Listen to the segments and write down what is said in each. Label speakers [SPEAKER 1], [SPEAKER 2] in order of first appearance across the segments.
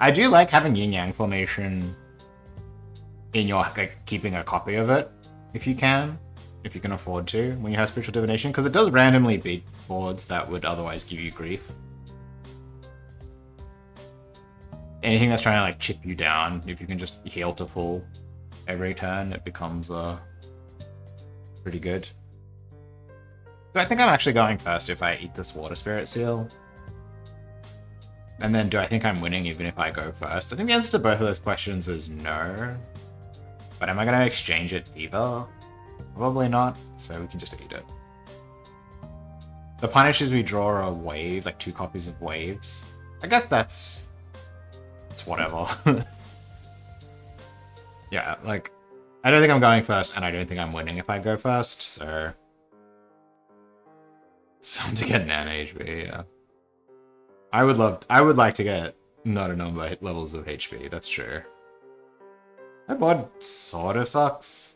[SPEAKER 1] I do like having yin yang formation in your like keeping a copy of it if you can afford to when you have spiritual divination, because it does randomly beat boards that would otherwise give you grief. Anything that's trying to like chip you down, if you can just heal to full every turn, it becomes pretty good. So I think I'm actually going first if I eat this water spirit seal. And then do I think I'm winning even if I go first? I think the answer to both of those questions is no. But am I going to exchange it either? Probably not, so we can just eat it. The punish is we draw a wave, like 2 copies of waves. I guess that's whatever. Yeah, like, I don't think I'm going first, and I don't think I'm winning if I go first, so... It's time to get an HP, yeah. I would like to get not a number of levels of HP, that's true. My board sort of sucks.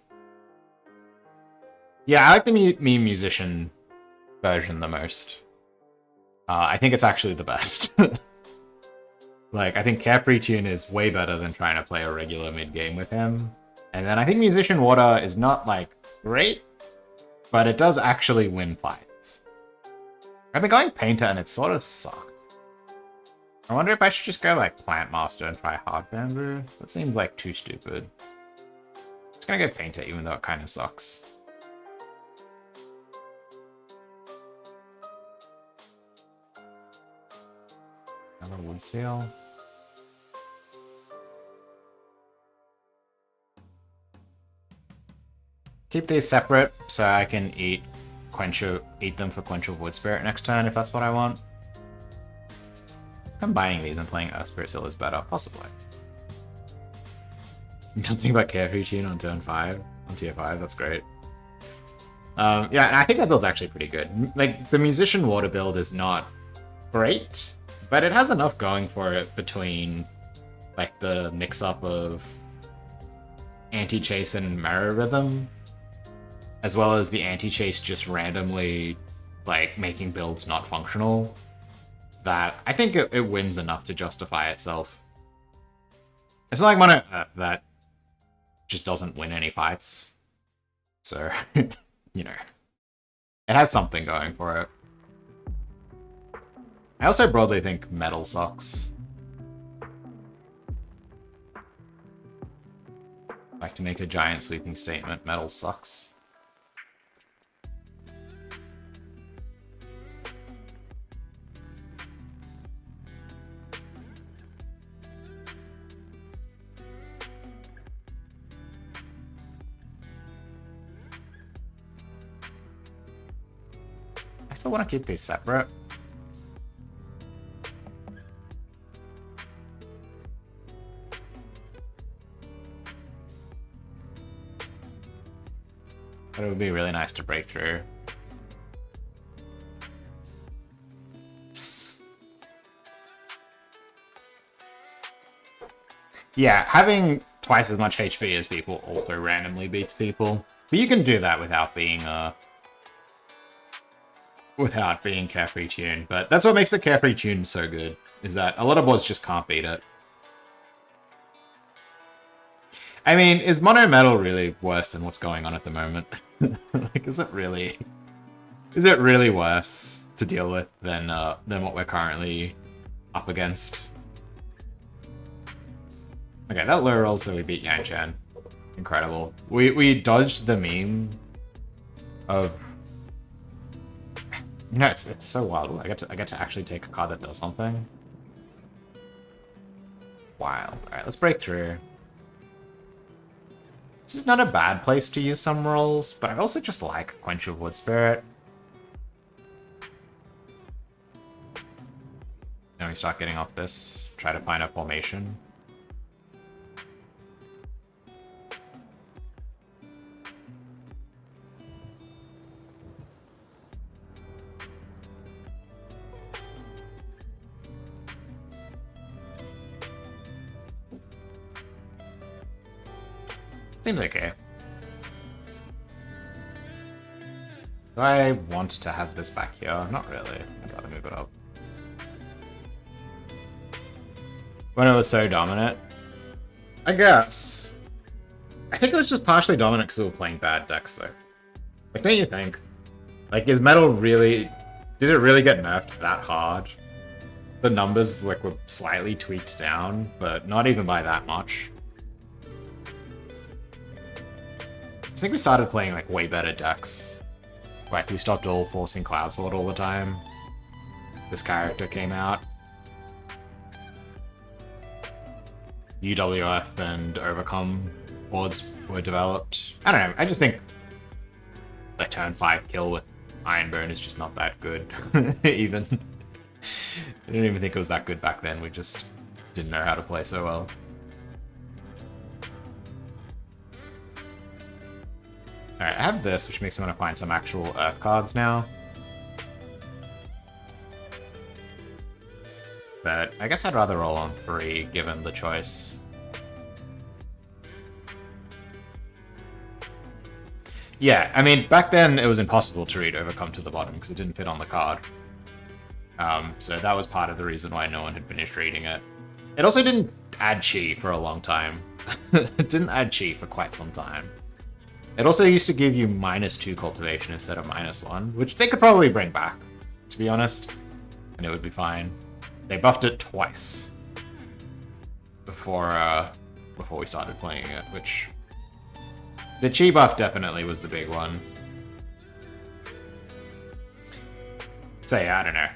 [SPEAKER 1] Yeah, I like the meme musician version the most. I think it's actually the best. Like, I think Carefree Tune is way better than trying to play a regular mid-game with him. And then I think Musician Water is not, like, great, but it does actually win fights. I've been going Painter and it sort of sucked. I wonder if I should just go, like, Plant Master and try Hard Bamboo. That seems, like, too stupid. I'm just gonna go Painter, even though it kind of sucks. Another Wood Seal. Keep these separate so I can eat them for Quench of Wood Spirit next turn if that's what I want. Combining these and playing Earth Spirit Seal is better, possibly. Nothing but Carefree Tune on turn 5, on tier 5, that's great. Yeah, and I think that build's actually pretty good. Like, the Musician Water build is not great, but it has enough going for it between, like, the mix-up of Anti-Chase and Mirror Rhythm, as well as the Anti-Chase just randomly, like, making builds not functional, that I think it wins enough to justify itself. It's not like Mono Earth that just doesn't win any fights. So, you know, it has something going for it. I also broadly think Metal sucks. Like to make a giant sweeping statement, Metal sucks. I still want to keep these separate. But it would be really nice to break through. Yeah, having twice as much HP as people also randomly beats people. But you can do that without being Carefree Tune. But that's what makes the Carefree Tune so good, is that a lot of boards just can't beat it. I mean, is Mono Metal really worse than what's going on at the moment? Like, is it really worse to deal with than what we're currently up against? Okay, that low roll, so we beat Yang Chen. Incredible. We dodged the meme of... You know, it's so wild. I get to actually take a card that does something. Wild. Alright, let's break through. This is not a bad place to use some rolls, but I also just like Quench of Wood Spirit. Then we start getting up this, try to find a formation. Seems okay. Do I want to have this back here? Not really. I'd rather move it up. When it was so dominant? I guess. I think it was just partially dominant because we were playing bad decks, though. Like, don't you think? Like, is metal really... Did it really get nerfed that hard? The numbers, like, were slightly tweaked down, but not even by that much. I think we started playing, like, way better decks. Like, we stopped all forcing Cloud Sword all the time. This character came out. UWF and Overcome boards were developed. I don't know, I just think the turn 5 kill with Ironburn is just not that good, even. I didn't even think it was that good back then, we just didn't know how to play so well. Alright, I have this, which makes me want to find some actual Earth cards now. But I guess I'd rather roll on 3, given the choice. Yeah, I mean, back then it was impossible to read Overcome to the bottom because it didn't fit on the card. So that was part of the reason why no one had finished reading it. It also didn't add chi for a long time. It didn't add chi for quite some time. It also used to give you -2 cultivation instead of -1, which they could probably bring back, to be honest, and it would be fine. They buffed it twice before we started playing it, which... The chi buff definitely was the big one. So yeah, I don't know.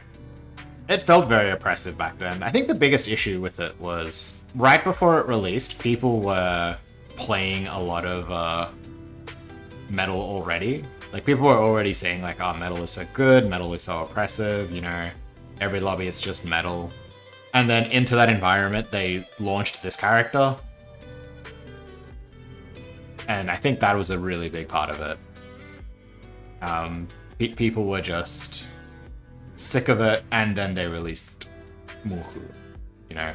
[SPEAKER 1] It felt very oppressive back then. I think the biggest issue with it was, right before it released, people were playing a lot of metal already. Like, people were already saying, like, oh, metal is so good, metal is so oppressive, you know, every lobby is just metal. And then into that environment, they launched this character. And I think that was a really big part of it. People were just sick of it, and then they released Muhu, you know?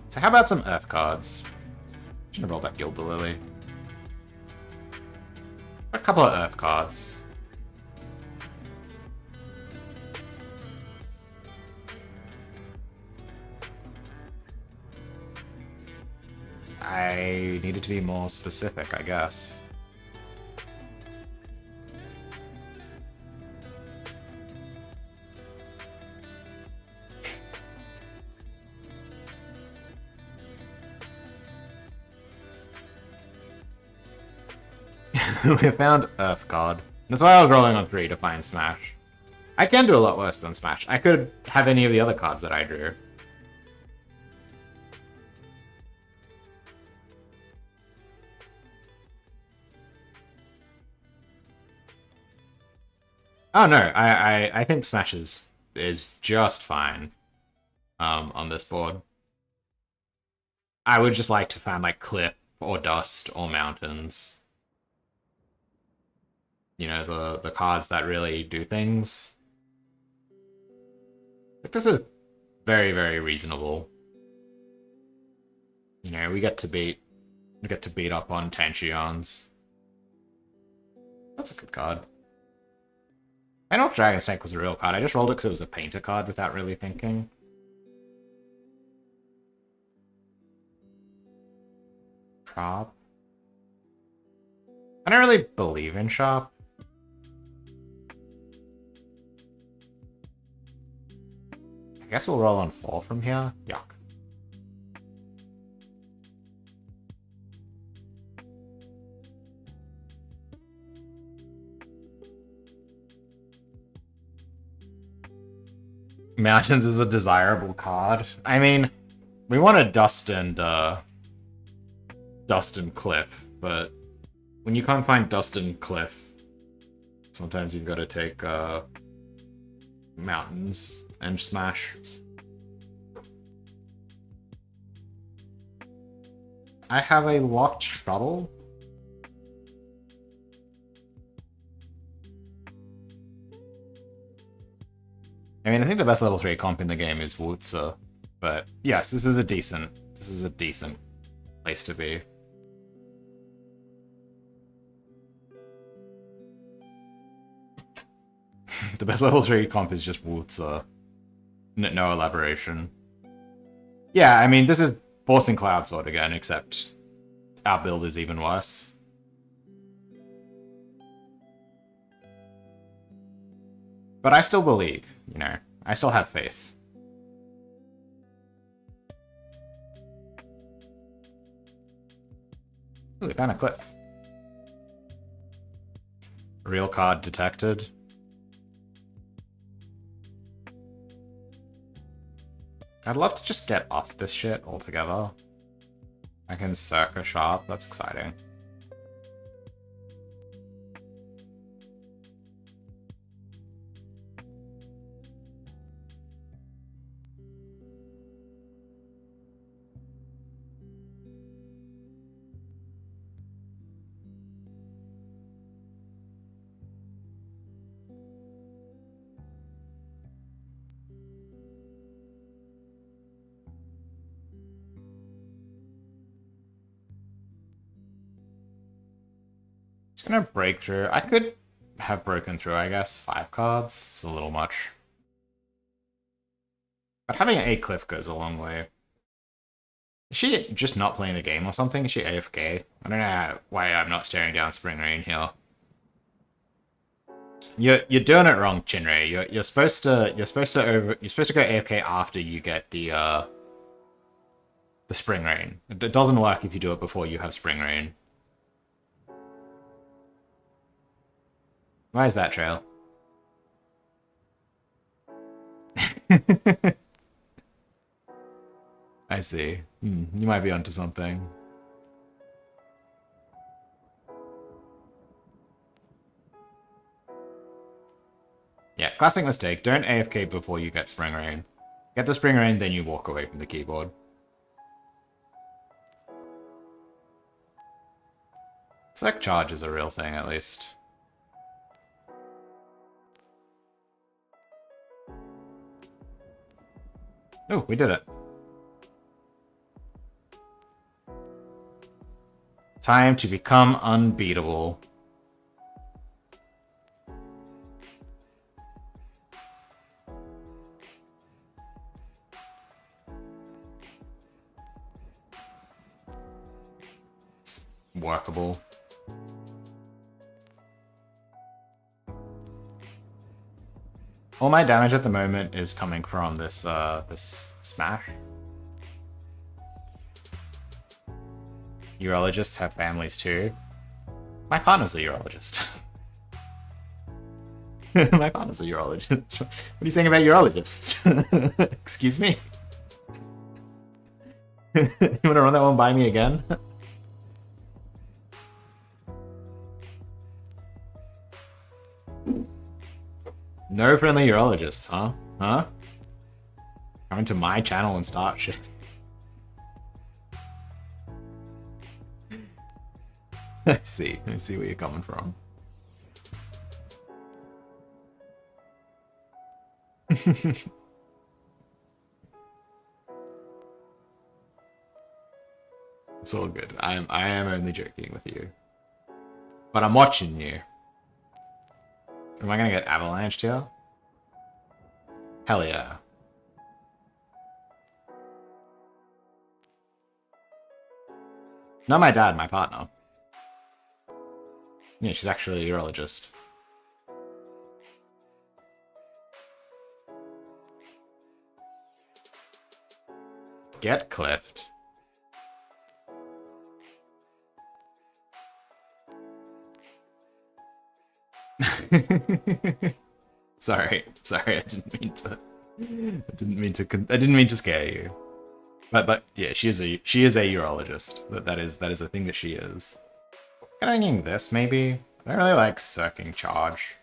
[SPEAKER 1] So how about some Earth cards? Shouldn't have rolled that Gilder Lily. A couple of Earth cards. I needed to be more specific, I guess. We found Earth card. That's why I was rolling on 3 to find Smash. I can do a lot worse than Smash. I could have any of the other cards that I drew. Oh no, I think Smash is just fine on this board. I would just like to find like Cliff or Dust or Mountains. You know, the cards that really do things. Like, this is very, very reasonable. You know, we get to beat up on Tanchions. That's a good card. I know Dragon Snake was a real card. I just rolled it because it was a painter card without really thinking. Sharp. I don't really believe in Sharp. I guess we'll roll on 4 from here. Yuck. Mountains is a desirable card. I mean, we want a Dust and Cliff, but when you can't find Dust and Cliff, sometimes you've got to take Mountains and Smash. I have a locked shuttle. I mean, I think the best level 3 comp in the game is Wutzer, but yes, this is a decent place to be. The best level 3 comp is just Wurzer. No elaboration. Yeah, I mean, this is forcing Cloud Sword again, except our build is even worse. But I still believe, you know. I still have faith. Ooh, we found a cliff. Real card detected. I'd love to just get off this shit altogether. I can Circa Sharp, that's exciting. Just gonna break through. I could have broken through, I guess. 5 cards. It's a little much. But having an A cliff goes a long way. Is she just not playing the game or something? Is she AFK? I don't know why I'm not staring down Spring Rain here. You're doing it wrong, Chinray. You're supposed to go AFK after you get the Spring Rain. It doesn't work if you do it before you have Spring Rain. Why is that, Trail? I see. You might be onto something. Yeah, classic mistake. Don't AFK before you get Spring Rain. Get the Spring Rain, then you walk away from the keyboard. Select charge is a real thing, at least. Oh, we did it. Time to become unbeatable. It's workable. All my damage at the moment is coming from this this smash. Urologists have families too. My partner's a urologist. My partner's a urologist. What are you saying about urologists? Excuse me? You want to run that one by me again? No friendly urologists, huh? Huh? Coming to my channel and start shit. I see where you're coming from. It's all good. I am only joking with you. But I'm watching you. Am I gonna get avalanched here? Hell yeah. Not my dad, my partner. Yeah, she's actually a urologist. Get cliffed. Sorry, I didn't mean to scare you. But yeah, she is a urologist. That is a thing that she is. Kind of thinking this maybe. I don't really like circing charge.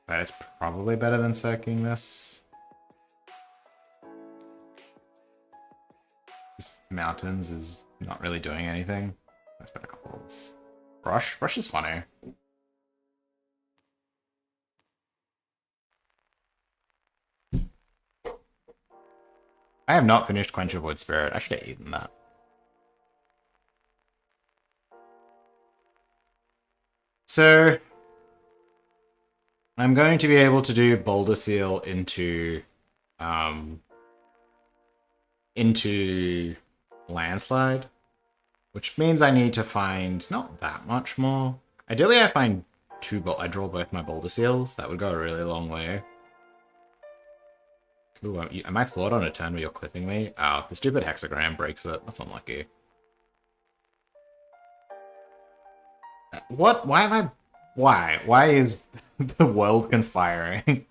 [SPEAKER 1] But it's probably better than circing this. This mountains is not really doing anything. Let's put a couple of this. Brush is funny. I have not finished Quench of Wood Spirit. I should have eaten that. So I'm going to be able to do Boulder Seal into Landslide, which means I need to find not that much more. Ideally, I find I draw both my Boulder Seals. That would go a really long way. Ooh, am I flawed on a turn where you're clipping me? Oh, the stupid hexagram breaks it. That's unlucky. What? Why am I... Why? Why is the world conspiring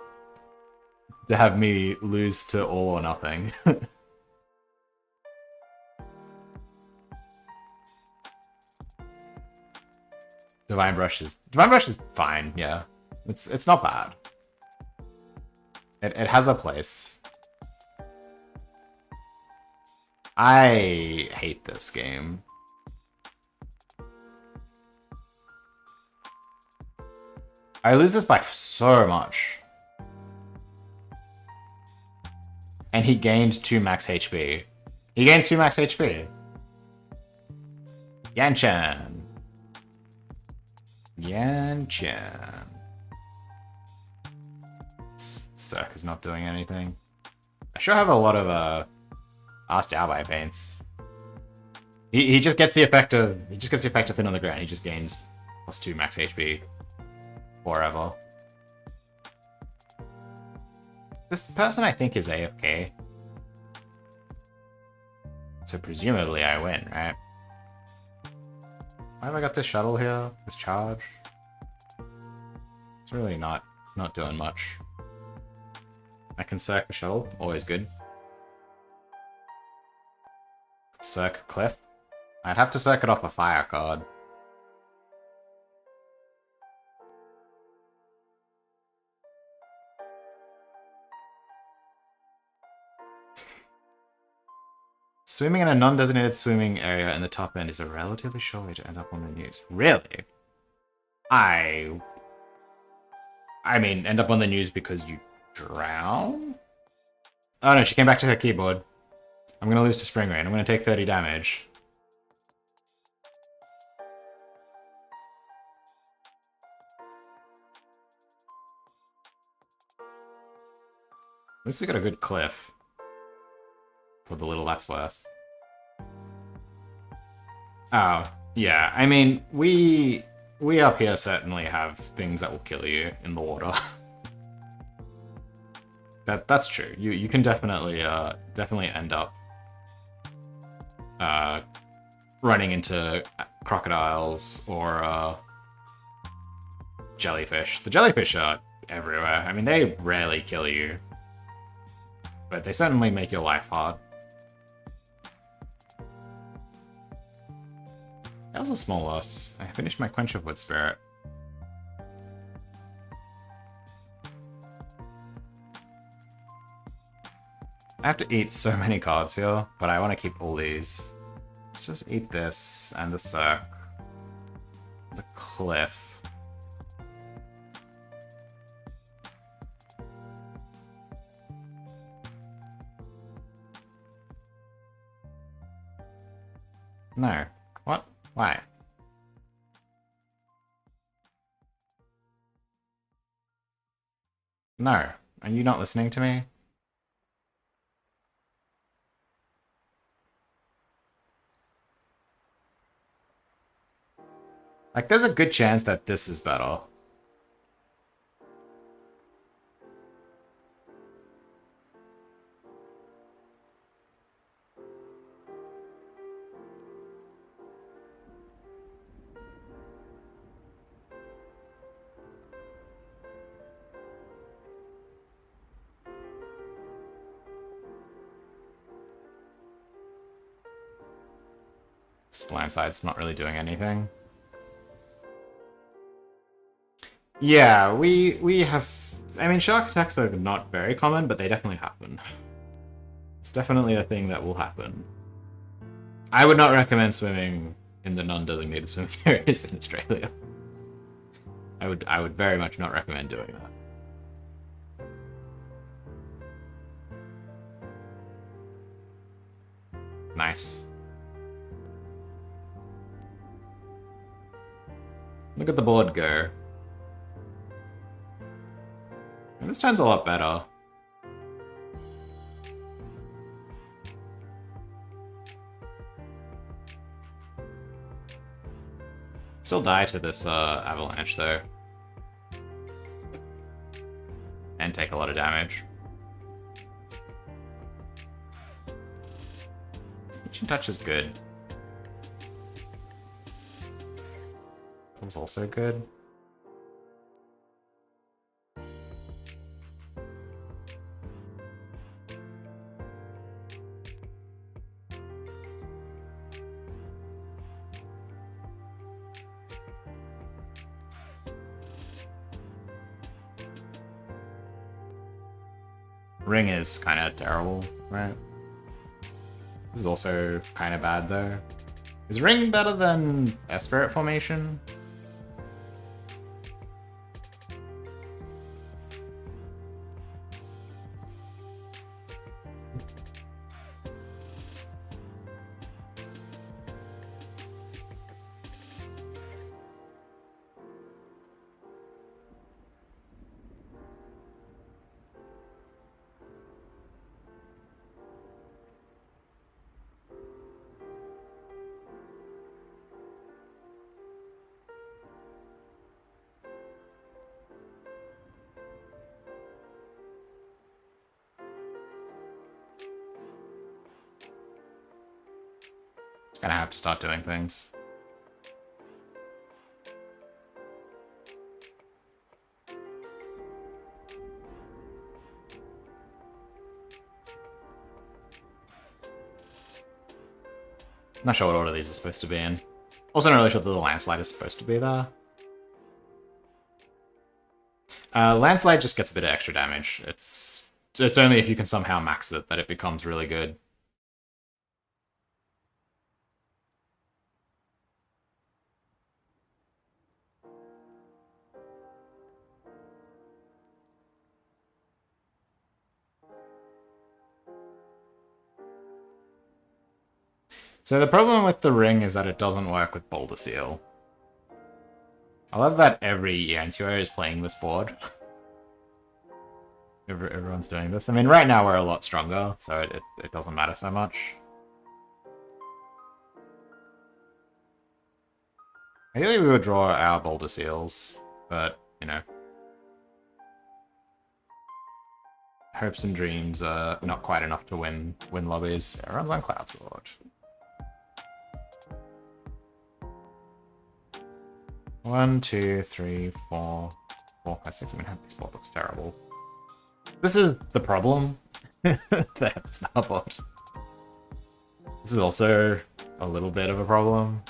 [SPEAKER 1] to have me lose to all or nothing? Divine Brush is fine, yeah. It's not bad. It has a place. I hate this game. I lose this by so much. And he gained 2 max HP. He gains 2 max HP. Xian. Xian. Cirque is not doing anything. I sure have a lot of Asked Out by paints. He just gets the effect of Thin on the Ground. He just gains +2 max HP forever. This person I think is AFK. So presumably I win, right? Why have I got this shuttle here? This charge? It's really not doing much. I can circ the shuttle, always good. Circ Cliff. I'd have to circ it off a fire card. Swimming in a non-designated swimming area in the top end is a relatively short way to end up on the news. Really? I mean, end up on the news because you drown? Oh no, she came back to her keyboard. I'm gonna lose to Spring Rain. I'm gonna take 30 damage. At least we got a good cliff. For the little that's worth. Oh, yeah. I mean, we up here certainly have things that will kill you in the water. That's true. You can definitely end up running into crocodiles or jellyfish. The jellyfish are everywhere. I mean, they rarely kill you, but they certainly make your life hard. That was a small loss. I finished my Quench of Wood Spirit. I have to eat so many cards here, but I want to keep all these. Let's just eat this and the Cirque. The Cliff. No. What? Why? No. Are you not listening to me? Like, there's a good chance that this is better. Landside's not really doing anything. Yeah, we have... I mean, shark attacks are not very common, but they definitely happen. It's definitely a thing that will happen. I would not recommend swimming in the non-designated swimming areas in Australia. I would very much not recommend doing that. Nice. Look at the board go. And this turn's a lot better. Still die to this avalanche though. And take a lot of damage. Ancient Touch is good. That was also good. Ring is kind of terrible, right? This is also kind of bad, though. Is Ring better than Spirit Formation? Gonna have to start doing things. Not sure what order these are supposed to be in. Also not really sure that the Landslide is supposed to be there. Landslide just gets a bit of extra damage. It's only if you can somehow max it that it becomes really good. So the problem with the ring is that it doesn't work with Boulder Seal. I love that every Yantuo is playing this board. Everyone's doing this. I mean, right now we're a lot stronger, so it doesn't matter so much. Ideally we would draw our Boulder Seals, but, you know. Hopes and dreams are not quite enough to win lobbies. Everyone's on Cloud Sword. 1, 2, 3, 4, 4, 5, 6. I mean, this board looks terrible. This is the problem. That's not a board. This is also a little bit of a problem.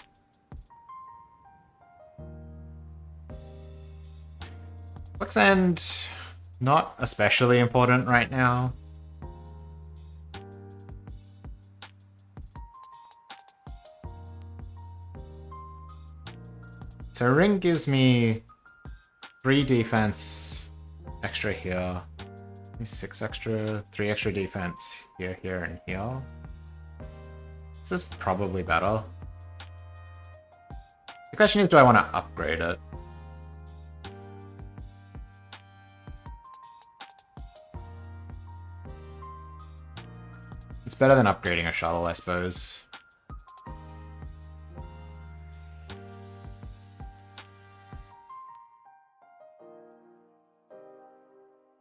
[SPEAKER 1] Quicksand, not especially important right now. So Ring gives me 3 defense extra here. 6 extra, 3 extra defense here, here, and here. This is probably better. The question is, do I want to upgrade it? It's better than upgrading a shuttle, I suppose.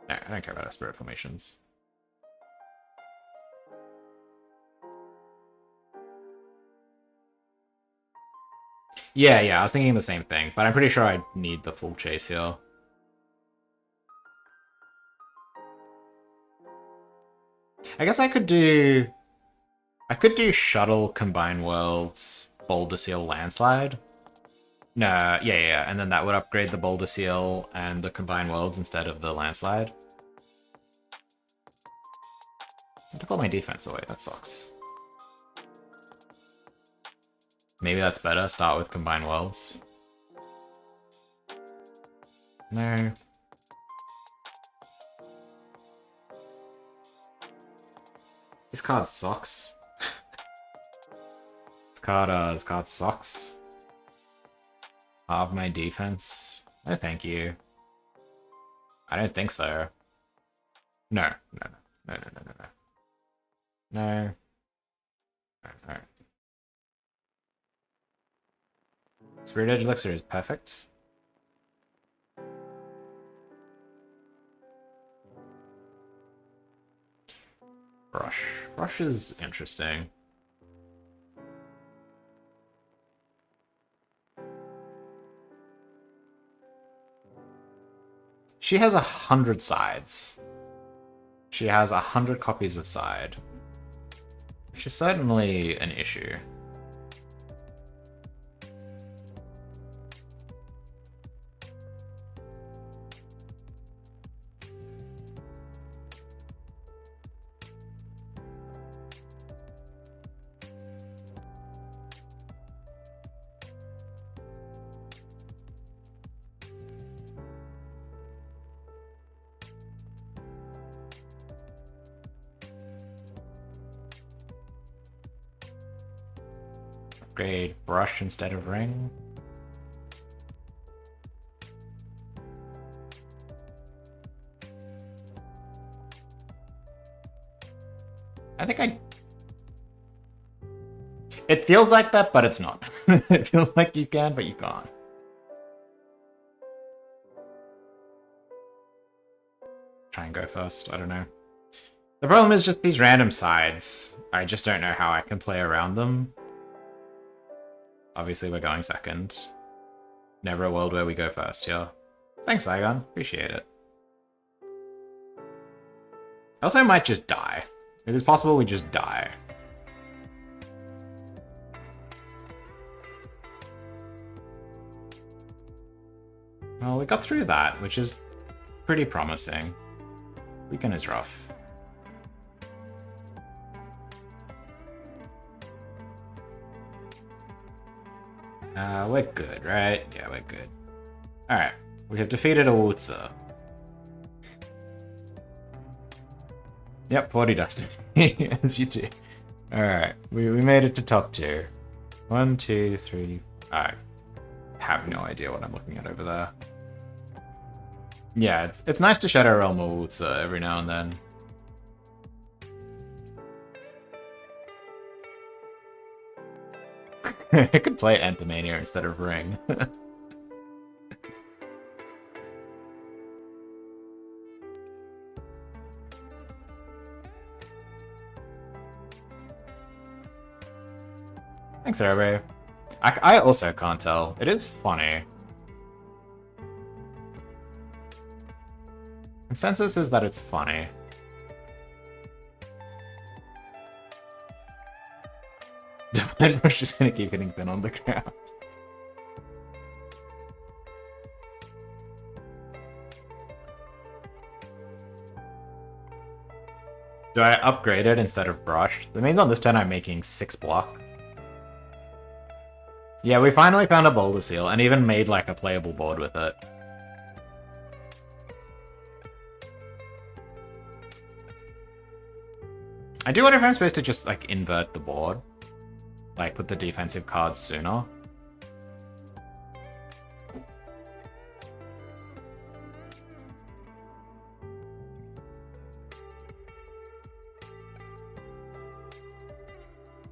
[SPEAKER 1] Nah, I don't care about Spirit Formations. Yeah, I was thinking the same thing, but I'm pretty sure I need the full chase here. I guess I could do Shuttle, Combine Worlds, Boulder Seal, Landslide. No, yeah, and then that would upgrade the Boulder Seal and the Combine Worlds instead of the Landslide. I took all my defense away, that sucks. Maybe that's better, start with Combine Worlds. No. This card sucks. This card sucks. Half my defense. No, thank you. I don't think so. No, no, no, no, no, no, no, no. No. Alright. Spirit Edge Elixir is perfect. Brush. Brush is interesting. She has 100 sides. She has 100 copies of side. Which is certainly an issue. Upgrade brush instead of ring. I think I... It feels like that, but it's not. It feels like you can, but you can't. Try and go first, I don't know. The problem is just these random sides. I just don't know how I can play around them. Obviously, we're going second. Never a world where we go first here. Thanks, Saigon. Appreciate it. I also might just die. It is possible we just die. Well, we got through that, which is pretty promising. Weekend is rough. We're good, right? Yeah, we're good. Alright, we have defeated a Wutzer. Yep, 40 Destiny, as you do. Alright, we made it to top 2. 1, 2, 3... I have no idea what I'm looking at over there. Yeah, it's nice to Shadow Realm a Wutzer every now and then. I could play Anthemania instead of Ring. Thanks, everybody. I also can't tell. It is funny. Consensus is that it's funny. Divine Rush is gonna keep hitting thin on the ground. Do I upgrade it instead of Brush? That means on this turn I'm making 6 block. Yeah, we finally found a Boulder Seal, and even made like a playable board with it. I do wonder if I'm supposed to just like invert the board. Like, put the defensive cards sooner.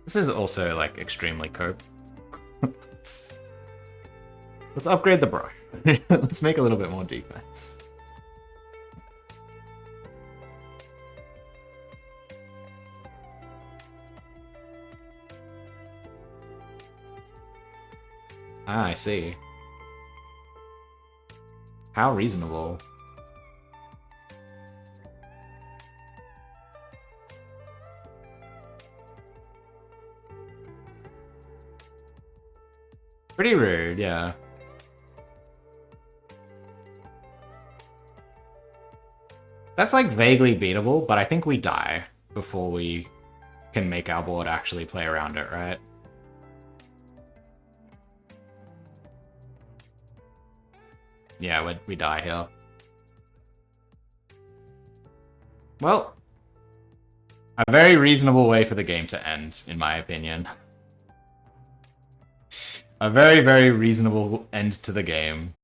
[SPEAKER 1] This is also, like, extremely cope. Let's upgrade the brush. Let's make a little bit more defense. Ah, I see. How reasonable. Pretty rude, yeah. That's like vaguely beatable, but I think we die before we can make our board actually play around it, right? Yeah, we die here. Well, a very reasonable way for the game to end, in my opinion. A very, very reasonable end to the game.